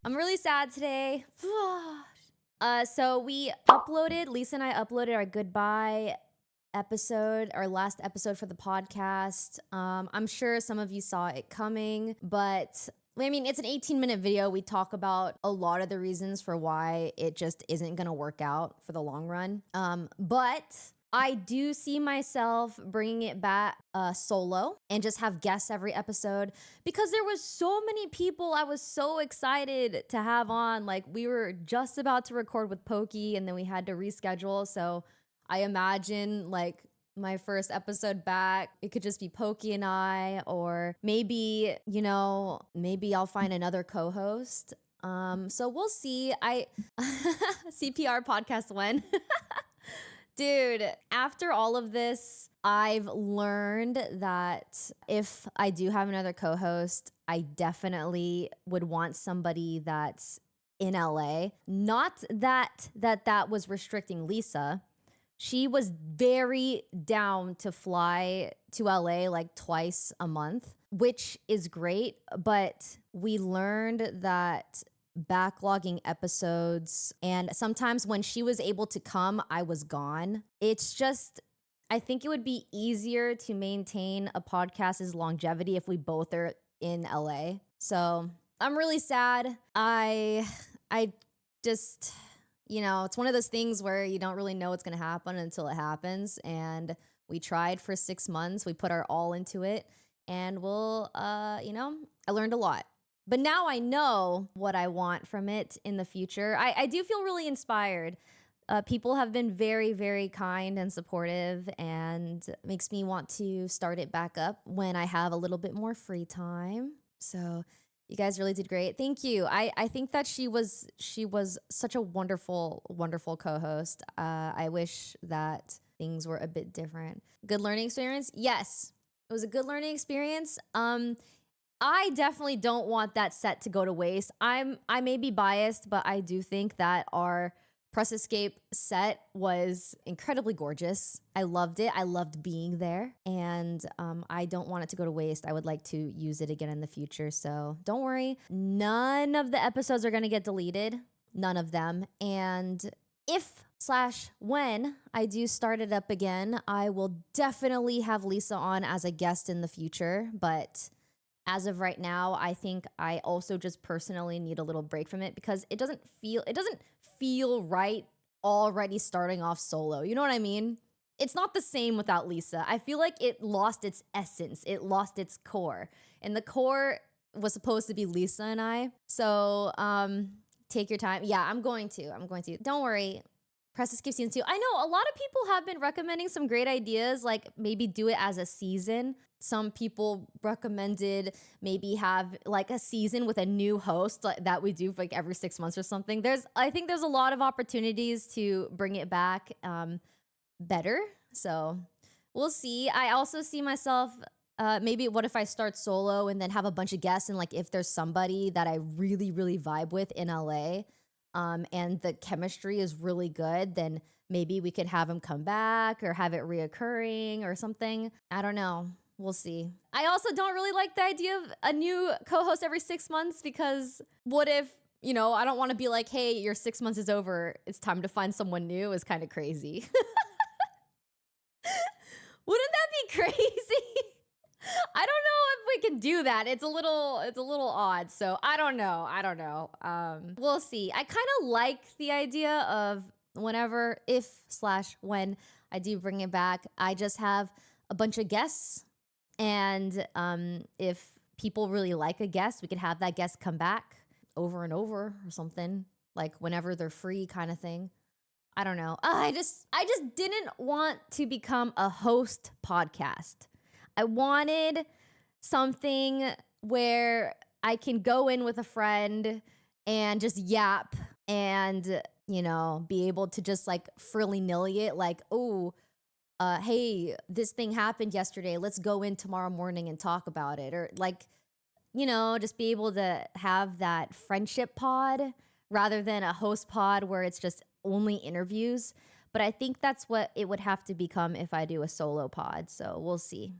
I'm really sad today. So Lisa and I uploaded our goodbye episode, our last episode for the podcast. I'm sure some of you saw it coming, but I mean, it's an 18-minute video. We talk about a lot of the reasons for why it just isn't going to work out for the long run. But I do see myself bringing it back solo and just have guests every episode because there was so many people I was so excited to have on. Like, we were just about to record with Pokey and then we had to reschedule. So I imagine like my first episode back, it could just be Pokey and I, or maybe, maybe I'll find another co-host. So we'll see. CPR podcast when. Dude, after all of this, I've learned that if I do have another co-host, I definitely would want somebody that's in LA. Not that was restricting Lisa. She was very down to fly to LA like twice a month, which is great. But we learned that backlogging episodes, and sometimes when she was able to come, I was gone. It's just, I think it would be easier to maintain a podcast's longevity if we both are in LA. So I'm really sad. I just, it's one of those things where you don't really know what's going to happen until it happens. And we tried for 6 months. We put our all into it, and I learned a lot. But now I know what I want from it in the future. I do feel really inspired. People have been very, very kind and supportive, and makes me want to start it back up when I have a little bit more free time. So you guys really did great. Thank you. I think that she was such a wonderful, wonderful co-host. I wish that things were a bit different. Good learning experience? Yes, it was a good learning experience. I definitely don't want that set to go to waste. I may be biased, but I do think that our Press Escape set was incredibly gorgeous. I loved it. I loved being there, and I don't want it to go to waste. I would like to use it again in the future, so don't worry. None of the episodes are going to get deleted. None of them. And when I do start it up again, I will definitely have Lisa on as a guest in the future, but as of right now, I think I also just personally need a little break from it because it doesn't feel right already starting off solo. You know what I mean? It's not the same without Lisa. I feel like it lost its essence. It lost its core. And the core was supposed to be Lisa and I. So, take your time. Yeah, I'm going to. Don't worry. Press Escape Season 2. I know a lot of people have been recommending some great ideas, like maybe do it as a season. Some people recommended maybe have like a season with a new host like that we do for like every 6 months or something. I think there's a lot of opportunities to bring it back better. So we'll see. I also see myself maybe what if I start solo and then have a bunch of guests, and like if there's somebody that I really, really vibe with in LA, and the chemistry is really good, then maybe we could have him come back or have it reoccurring or something. I don't know. We'll see. I also don't really like the idea of a new co-host every 6 months because what if, I don't want to be like, hey, your 6 months is over. It's time to find someone new is kind of crazy. Wouldn't that be crazy? I don't know if we can do that. It's a little odd. So I don't know. We'll see. I kind of like the idea of when I do bring it back, I just have a bunch of guests. And if people really like a guest, we could have that guest come back over and over or something, like whenever they're free kind of thing. I don't know. I just didn't want to become a host podcast. I wanted something where I can go in with a friend and just yap and, be able to just like frilly-nilly it, like, oh, hey, this thing happened yesterday. Let's go in tomorrow morning and talk about it. Or like, just be able to have that friendship pod rather than a host pod where it's just only interviews. But I think that's what it would have to become if I do a solo pod. So we'll see.